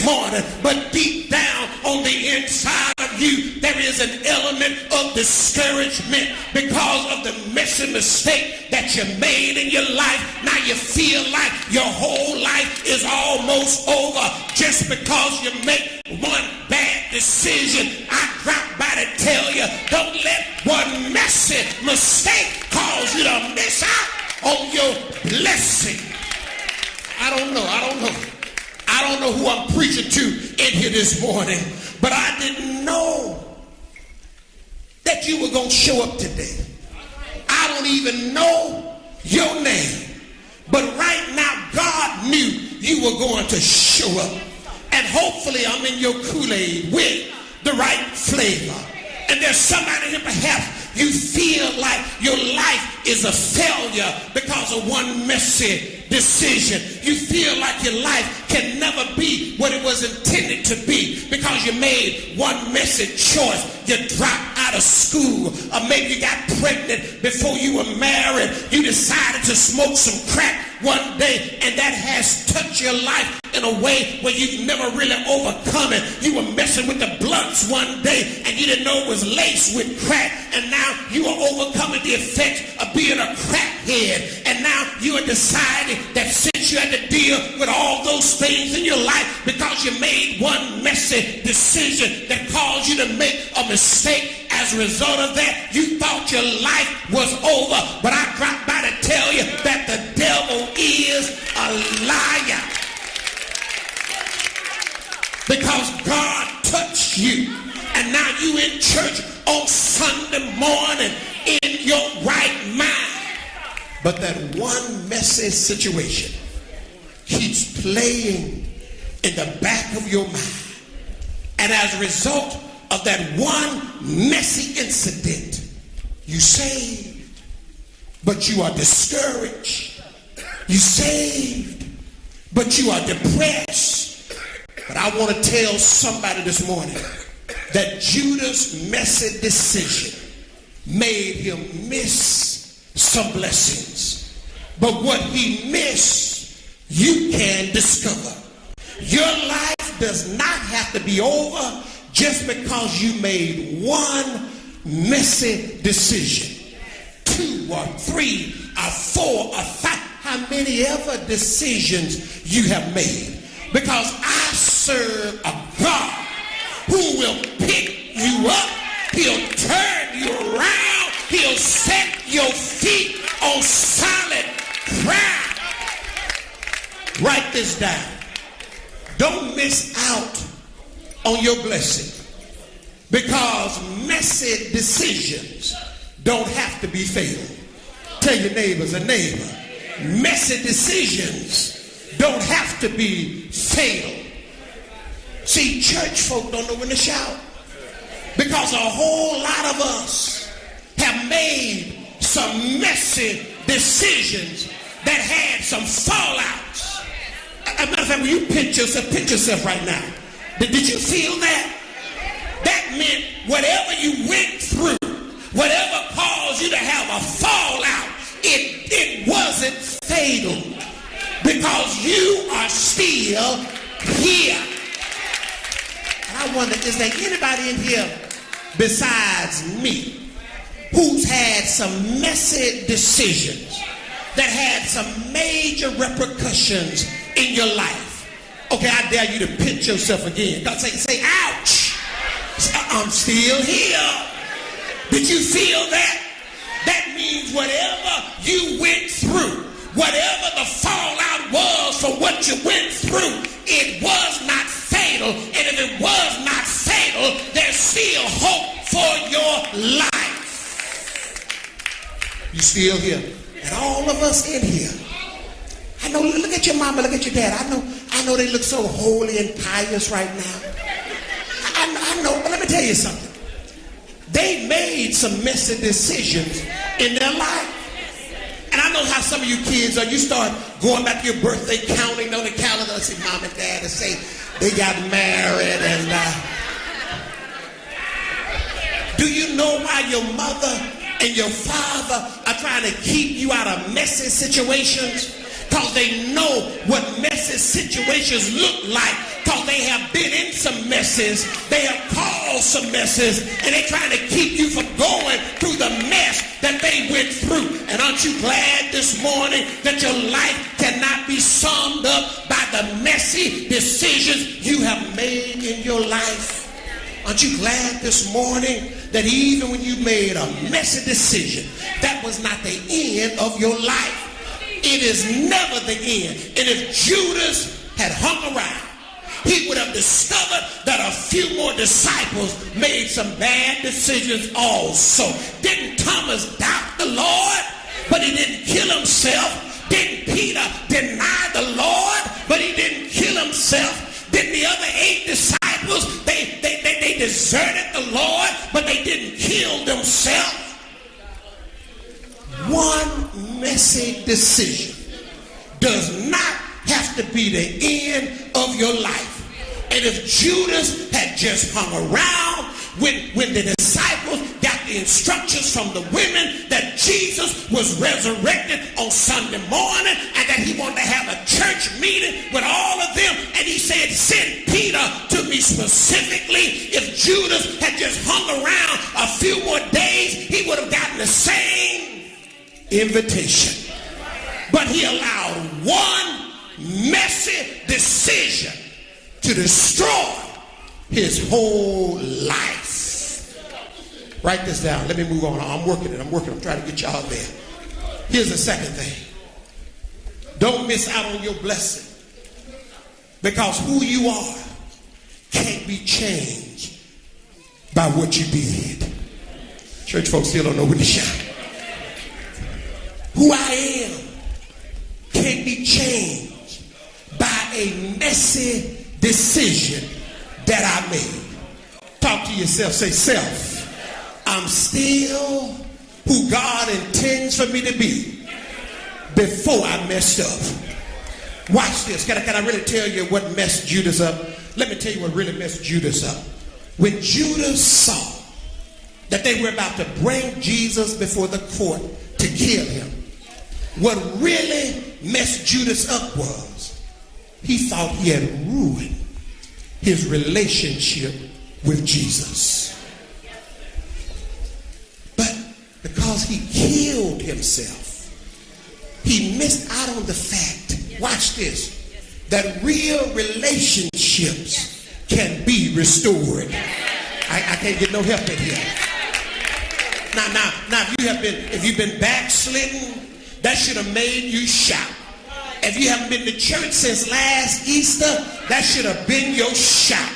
morning, but deep down on the inside of you, there is an element of discouragement because of the messy mistake that you made in your life. Now you feel like your whole life is almost over just because you make one bad decision. I dropped by to tell you, don't let one messy mistake cause you to miss out on your blessing. I don't know who I'm preaching to in here this morning, but I didn't know that you were going to show up today. I don't even know your name, but right now God knew you were going to show up, and hopefully I'm in your Kool-Aid with the right flavor. And there's somebody here, perhaps you feel like your life is a failure because of one messy decision. You feel like your life can never be what it was intended to be because you made one messy choice. You dropped out of school, or maybe you got pregnant before you were married. You decided to smoke some crack one day, and that has touched your life in a way where you've never really overcome it. You were messing with the blunts one day, and you didn't know it was laced with crack, and now you are overcoming the effects of being a crackhead. And now you are deciding that since you had to deal with all those things in your life because you made one messy decision that caused you to make a mistake, as a result of that, you thought your life was over. But I dropped by to tell you that the devil is a liar, because God touched you, and now you in church on Sunday morning in your right mind. But that one messy situation keeps playing in the back of your mind. And as a result of that one messy incident, you saved, but you are discouraged. You saved, but you are depressed. But I want to tell somebody this morning that Judah's messy decision made him miss some blessings. But what he missed, you can discover. Your life does not have to be over just because you made one messy decision. 2 or 3 or 4 or 5, how many ever decisions you have made. Because I serve a God who will pick you up. He'll turn you around. He'll set your feet on solid ground. Write this down. Don't miss out on your blessing, because messy decisions don't have to be fatal. Tell your neighbors, a neighbor, messy decisions don't have to be fatal. See, church folk don't know when to shout, because a whole lot of us have made some messy decisions that had some fallouts. As a matter of fact, when you pinch yourself right now. Did you feel that? That meant whatever you went through, whatever caused you to have a fallout, it wasn't fatal, because you are still here. And I wonder, is there anybody in here besides me who's had some messy decisions that had some major repercussions in your life? Okay, I dare you to pinch yourself again. God, say, ouch. I'm still here. Did you feel that? That means whatever you went through, whatever the fallout was from what you went through, it was not fatal. And if it was not fatal, there's still hope for your life. You still here? And all of us in here, I know, look at your mama, look at your dad. I know they look so holy and pious right now. I know, but let me tell you something. They made some messy decisions in their life. And I know how some of you kids are. You start going back to your birthday, counting on the calendar, and see mom and dad and say they got married. And do you know why your mother and your father are trying to keep you out of messy situations? Because they know what messy situations look like because they have been in some messes, they have caused some messes, and they're trying to keep you from going through the mess that they went through. And aren't you glad this morning that your life cannot be summed up by the messy decisions you have made in your life? Aren't you glad this morning that even when you made a messy decision, that was not the end of your life? It is never the end. And if Judas had hung around, he would have discovered that a few more disciples made some bad decisions also. Didn't Thomas doubt the Lord, but he didn't kill himself? Didn't Peter deny the Lord, but he didn't kill himself? Didn't the other 8 disciples, they deserted the Lord, but they didn't kill themselves? One messy decision does not have to be the end of your life. And if Judas had just hung around when the disciples got the instructions from the women that Jesus was resurrected on Sunday morning and that he wanted to have a church meeting with all of them, and he said, send Peter to me specifically. If Judas had just hung around a few more days, he would have gotten the same invitation. But he allowed one messy decision to destroy his whole life. Write this down. Let me move on. I'm working. I'm trying to get y'all there. Here's the second thing. Don't miss out on your blessing, because who you are can't be changed by what you did. Church folks still don't know when to shout. Who I am can't be changed by a messy decision that I made. Talk to yourself. Say, self, I'm still who God intends for me to be before I messed up. Watch this. Can I really tell you what messed Judas up? Let me tell you what really messed Judas up. When Judas saw that they were about to bring Jesus before the court to kill him, what really messed Judas up was he thought he had ruined his relationship with Jesus. But because he killed himself, he missed out on the fact, watch this, that real relationships can be restored. I can't get no help in here. Now, if you've been backslidden, that should have made you shout. If you haven't been to church since last Easter, that should have been your shout.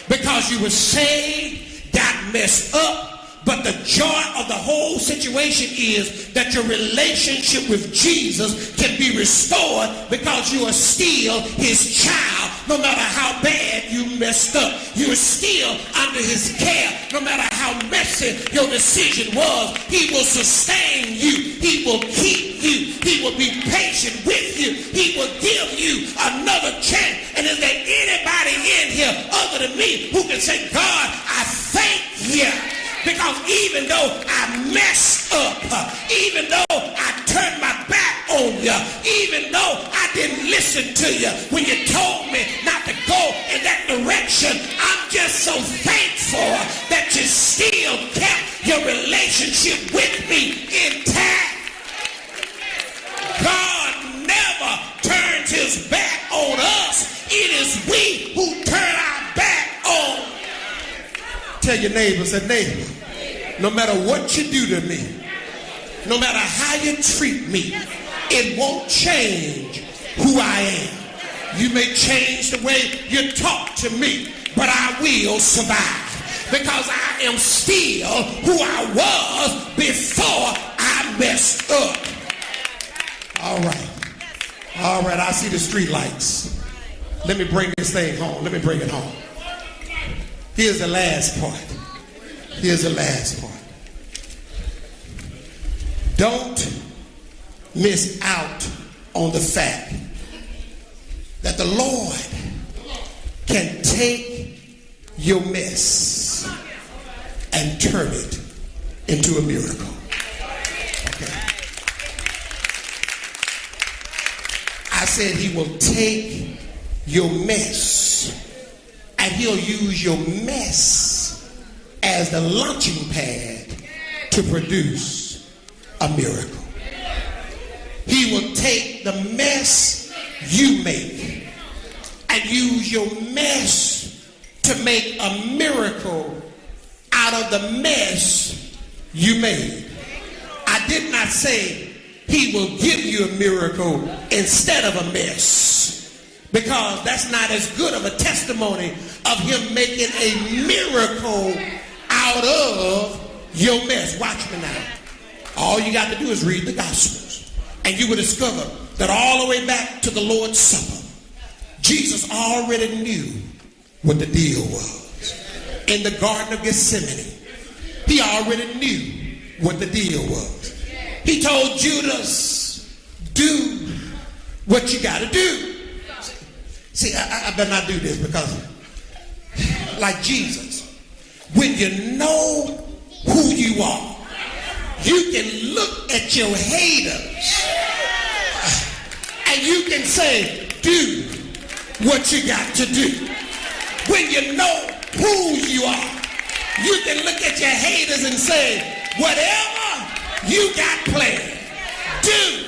Because you were saved, got messed up, but the joy of the whole situation is that your relationship with Jesus can be restored because you are still his child. No matter how bad you messed up, you are still under his care. No matter how messy your decision was, he will sustain you. He will keep you. He will be patient with you. He will give you another chance. And is there anybody in here other than me who can say, God, I thank you? Because even though I messed up, even though I turned my back on you, even though I didn't listen to you when you told me not to go in that direction, I'm just so thankful that you still kept your relationship with me intact. God never turns his back on us. It is we who turn our back on. Tell your neighbor, say, neighbor, no matter what you do to me, no matter how you treat me, it won't change who I am. You may change the way you talk to me, but I will survive because I am still who I was before I messed up. All right, I see the street lights. Let me bring this thing home. Let me bring it home. Here's the last part. Don't miss out on the fact that the Lord can take your mess and turn it into a miracle. Okay. I said he will take your mess And he'll use your mess as the launching pad to produce a miracle. He will take the mess you make and use your mess to make a miracle out of the mess you made. I did not say he will give you a miracle instead of a mess, because that's not as good of a testimony of him making a miracle out of your mess. Watch me now. All you got to do is read the Gospels, and you will discover that all the way back to the Lord's Supper, Jesus already knew what the deal was. In the Garden of Gethsemane, he already knew what the deal was. He told Judas, do what you got to do. See, I better not do this, because like Jesus, when you know who you are, you can look at your haters and you can say, do what you got to do. When you know who you are, you can look at your haters and say, whatever you got planned, do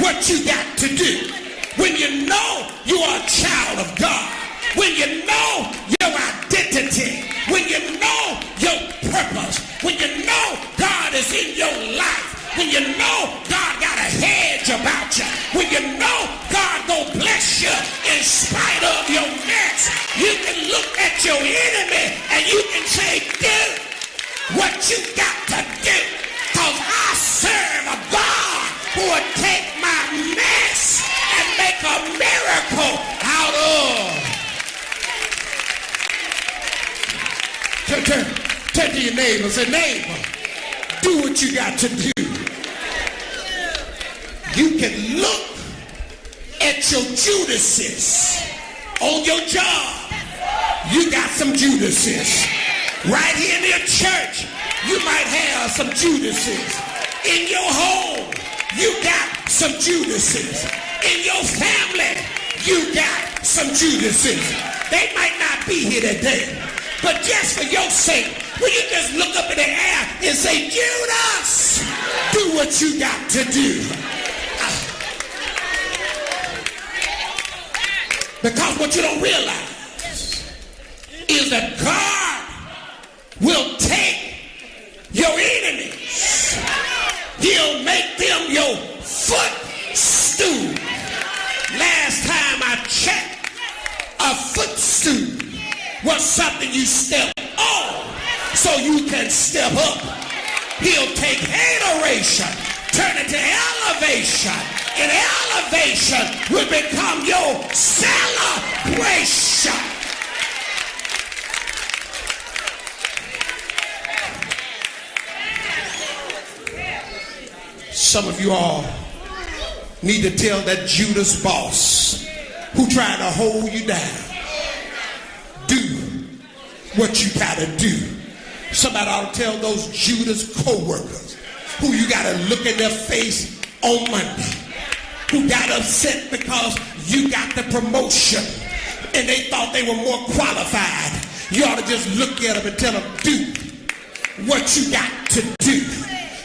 what you got to do. When you know you are a child of God, when you know your identity, when you know your purpose, when you know God is in your life, when you know God got a hedge about you, when you know God gonna bless you in spite of your mess, you can look at your enemy and you can say, do what you got to do, because I serve a God who will take my mess and make a miracle out of. Turn to your neighbor and say, neighbor, do what you got to do. You can look at your Judases on your job. You got some Judases. Right here in your church, you might have some Judases. In your home, you got some Judases. In your family, you got some Judases. They might not be here today, but just for your sake, will you just look up in the air and say, Judas, do what you got to do. Because what you don't realize is that God will take your enemies. He'll make them your footstool. Last time I checked, a footstool was something you step on so you can step up. He'll take hateration, turn it to elevation, and elevation will become your celebration. Some of you all need to tell that Judas boss who tried to hold you down, do what you gotta do. Somebody ought to tell those Judas co-workers who you gotta look in their face on Monday, who got upset because you got the promotion and they thought they were more qualified. You ought to just look at them and tell them, do what you got to do.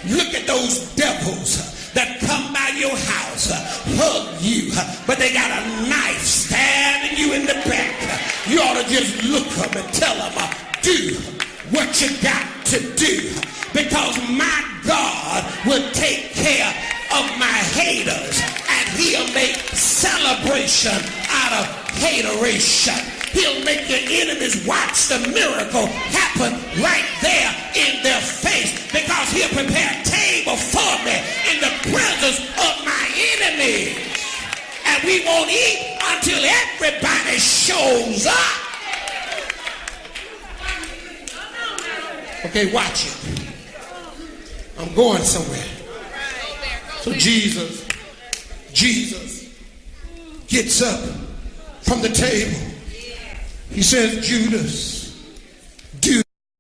Look at those devils that come by your house, hug you, but they got a knife stabbing you in the back. You ought to just look up and tell them, do what you got to do, because my God will take care of my haters, and he'll make celebration out of hateration. He'll make your enemies watch the miracle happen right there in their face, because he'll prepare a table for me in the presence of my enemies. And we won't eat until everybody shows up. Okay, watch it. I'm going somewhere. So Jesus gets up from the table. He says, Judas,